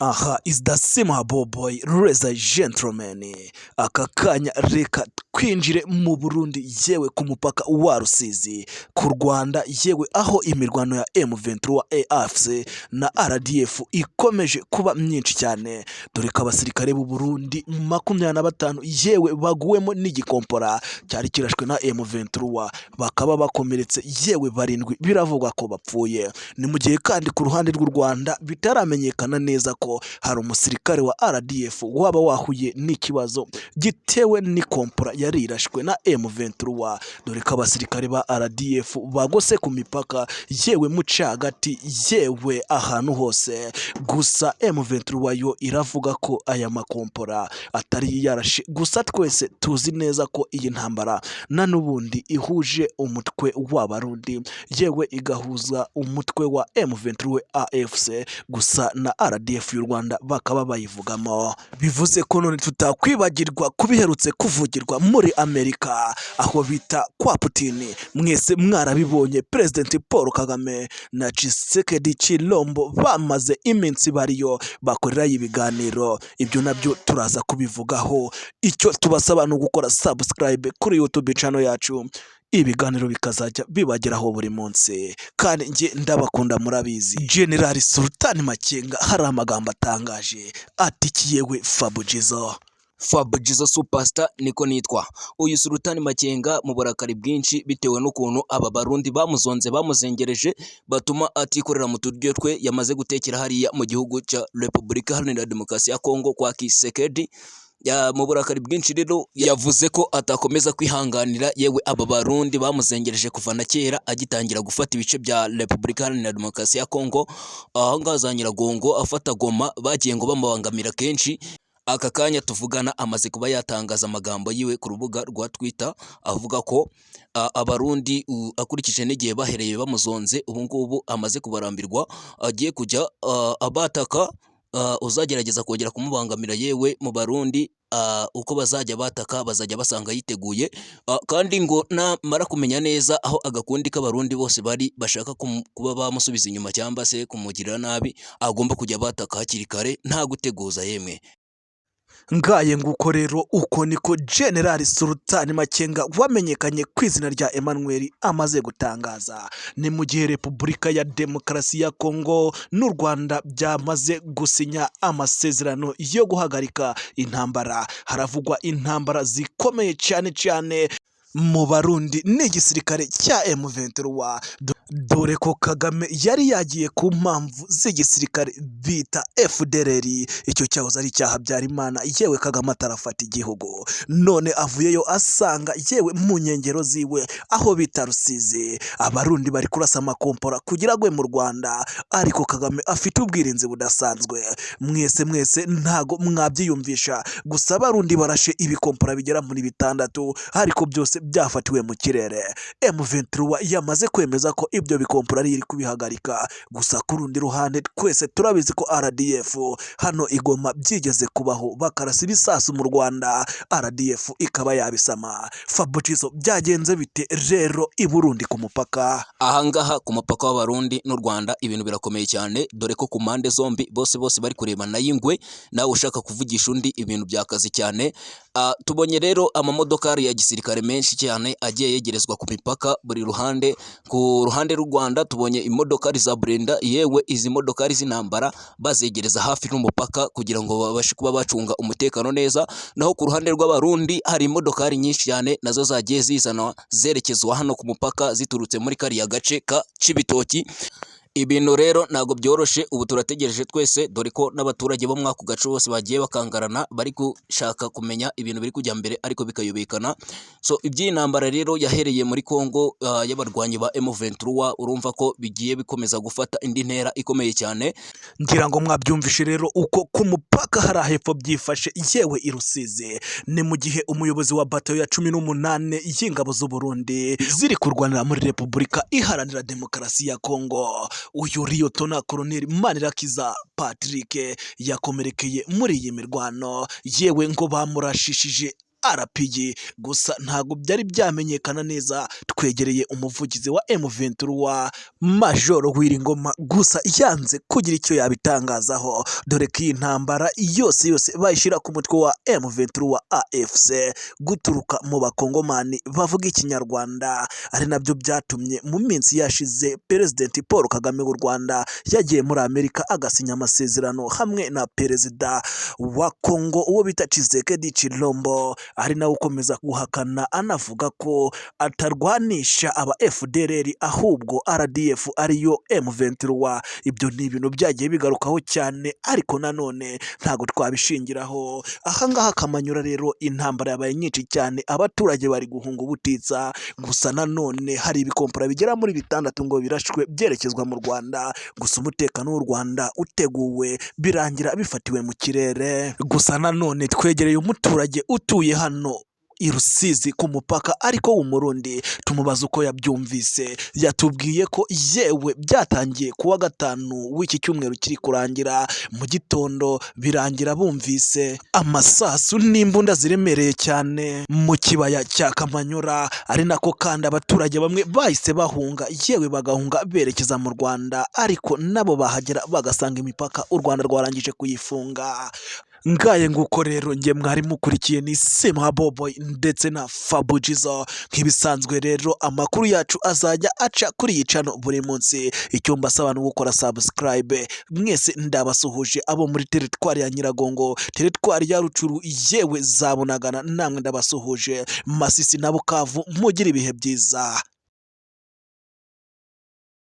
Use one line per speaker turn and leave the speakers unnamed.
Aha is the Simple Boy, ladies and gentlemen. Aka kanya reka twinjire mu Burundi, yewe ku mupaka wa Rusizi ku Rwanda, yewe aho imirwano ya M23 AFC na RDF ikomeje kuba myinshi cyane, dore ko abasirikare b'u Burundi 25 yewe baguwemo n'igikompora cyari kirashwe na M23, bakaba bakomeretse yewe barindwi biravugwa ko bapfuye. Ni mu gihe kandi ku ruhande rw'u Rwanda bitaramenyekana neza ko hari umusirikare wa RDF waba wahuye n'ikibazo gitewe n'ikompora yari irashwe na M23, dore ko abasirikare ba RDF bagose ku mipaka yewe muca hagati yewe ahantu hose. Gusa M23 yo iravuga ko aya makompora atari yarashe, gusa twese tuzi neza ko iyi ntambara na n'ubundi ihuje umutwe w'abarundi yewe igahuza umutwe wa M23 AFC, gusa na RDF y'u Rwanda bakaba bayivugamo. Bivuze ko none tutakwibagirwa kubiherutse kuvugirwa muri Amerika aho bita kwa Putin. Mwese mwarabibonye, President Paul Kagame na Tshisekedi Chilombo bamaze iminsi bariyo bakorera ibiganiro. Ibyo nabyo turaza kubivugaho. Icyo tubasaba no gukora subscribe kuri YouTube channel yacu, ibiganiro bikazajya bibageraho buri munsi, kandi nge ndabakunda murabizi. General Sultan Makenga hari amagambo atangaje ati yewe
Fabujizo Superstar niko nitwa. Uyu Sultan Makenga mu burakari bwinshi bitewe n'ukuntu aba barundi bamuzonze bamuzengereje batuma atikorera mu turyo twe yamaze gutekera hariya mu gihugu cya Repubulika Iharanira Demokarasi ya Kongo kwa Tshisekedi. Mu burakari bwinshi rero yavuze ko atakomeza kwihanganira yewe aba barundi bamuzengereje kuva na kera agitangira gufata ibice bya Repubulika Iharanira Demokarasi ya Kongo. Aha ngaha za Nyiragongo afata Goma bagiye ngo bamubangamira kenshi. Aka kanya tuvugana amaze kuba yatangaza amagambo yiwe ku rubuga rwa Twitter avuga ko abarundi akurikije n'igihe bahereye bamuzonze ubu ngubu amaze kubarambirwa, agiye kujya abataka uzagerageza kongera kumubangamira yewe mu barundi uko bazajya bataka bazajya basanga yiteguye, kandi ngo namara kumenya neza aho agakundi k'abarundi bose bari bashaka kuba bamusubiza inyuma cyangwa se kumugirira nabi, agomba kujya bataka hakiri kare nta guteguza yemwe.
Ngaye nguko rero uko niko General Sultan Makenga wamenyekanye ku izina rya Emmanuel amaze gutangaza. Ni mu gihe Repubulika ya Demokarasi ya Kongo n'u Rwanda byamaze gusinya amasezerano yo guhagarika intambara. Haravugwa intambara zikomeye cyane mu Barundi n'igisirikare cya M23, dore ko Kagame yari yagiye ku mpamvu z'igisirikare bita FDLR, icyo cyahoze ari cyaha Habyarimana yewe Kagame atarafata igihugu, none avuyeyo asanga yewe mu nkengero ziwe aho bita Rusizi abarundi bari kurasa amakompora kugira gwe mu Rwanda, ariko Kagame afite ubwirinzi budasanzwe. Mwese ntago mwabyiyumvisha, gusa abarundi barashe ibikompora bigera muri 6, ariko byose byafatiwe mu kirere. M23 yamaze kwemeza ko ibyo bikompora ari iri kubihagarika, gusa ku rundi ruhande twese turabizi ko RDF hano igoma byigeze kubaho bakarasa ibisasu mu Rwanda, RDF ikaba yabisama. Fabujizo byagenze bite rero i Burundi ku mupaka?
Ahangaha ku mupaka w'abarundi n'u Rwanda ibintu birakomeye cyane, dore ko ku mpande zombi bose bari kurebana y'ingwe, nawe ushaka kuvugisha undi ibintu byakaze cyane. Tubonye rero amamodoka ya gisirikare menshi cyane agiye yegerezwa ku mipaka buri ruhande. Ku ruhande rw'u Rwanda tubonye imodoka za Brenda, yewe izi modoka z'intambara bazegereza hafi n'umupaka kugira ngo babashe kuba bacunga umutekano neza. Naho ku ruhande rw'abarundi hari imodoka nyinshi cyane nazo zagiye zizana zerekezwa hano ku mupaka ziturutse muri kariya gace ka Cibitoki. Ibintu rero ntago byoroshe, ubu turategereje twese, dore ko n'abaturage bo mwako gace bose bagiye bakangarana bari gushaka kumenya ibintu biri kujya mbere ariko bikayobekana. So iby'intambara rero yahereye muri Kongo y'abarwanyi ba M23, urumva ko bigiye bikomeza gufata indi ntera ikomeye cyane.
Ngira ngo mwabyumvishe rero uko ku mupaka hari ahepfo byifashe yewe i Rusizi. Ni mu gihe umuyobozi wa bato ya 18 y'ingabo z'u Burundi ziri kurwanira muri Repubulika Iharanira Demokarasi ya Kongo, uyu Liyetona Koloneli Manirakiza Patrick yakomerekeye muri iyi mirwano, yewe ngo bamurashishije RPG, gusa ntabwo byari byamenyekana neza. Twegereye umuvugizi wa M23 Major Wiringoma, gusa yanze kugira icyo yabitangazaho, dore ko iyi ntambara yose bayishyira ku mutwe wa M23 AFC guturuka mu bakongomani bavuga ikinyarwanda. Ari nabyo byatumye mu minsi yashize President Paul Kagame w'u Rwanda yagiye muri Amerika agasinya amasezerano hamwe na perezida wa Kongo uwo bita Tshisekedi Tshilombo, ari nawe ukomeza guhakana anavuga ko atarwanisha aba FDLR ahubwo RDF ariyo M23. Ibyo ni ibintu byagiye bigarukaho cyane, ariko nanone ntago twabishingiraho. Ahangaha Kamanyura rero intambara yabaye nyinshi cyane, abaturage bari guhunga ubutitsa, gusa nanone hari ibikompora bigera muri 6 ngo birashwe byerekezwa mu Rwanda, gusa umutekano w'u Rwanda uteguwe birangira bifatiwe mu kirere. Gusa nanone twegereye umuturage utuye hano i Rusizi ku mupaka ariko w'Umurundi, tumubaza uko yabyumvise. Yatubwiye ko yewe byatangiye kuwa gatanu w'iki cyumweru kiri kurangira, mu gitondo birangira bumvise amasasu n'imbunda ziremereye cyane mu kibaya cya Kamanyura, ari nako kandi abaturage bamwe bahise bahunga, yewe bagahunga berekeza mu Rwanda, ariko nabo bahagera bagasanga imipaka u Rwanda rwarangije kuyifunga. Ngaye nguko rero njye mwari mukurikiye ni Semaboboy ndetse na Fabujizo. Nk'ibisanzwe rero amakuru yacu azajya aca kuri iyi channel buri munsi. Icyo mbasaba ni gukora subscribe. Mwese ndabasuhuje abo muri teritwari ya Nyiragongo, teritwari ya Rucuru, yewe za Bunagana, namwe ndabasuhuje. Masisi na Bukavu, mugire ibihe byiza.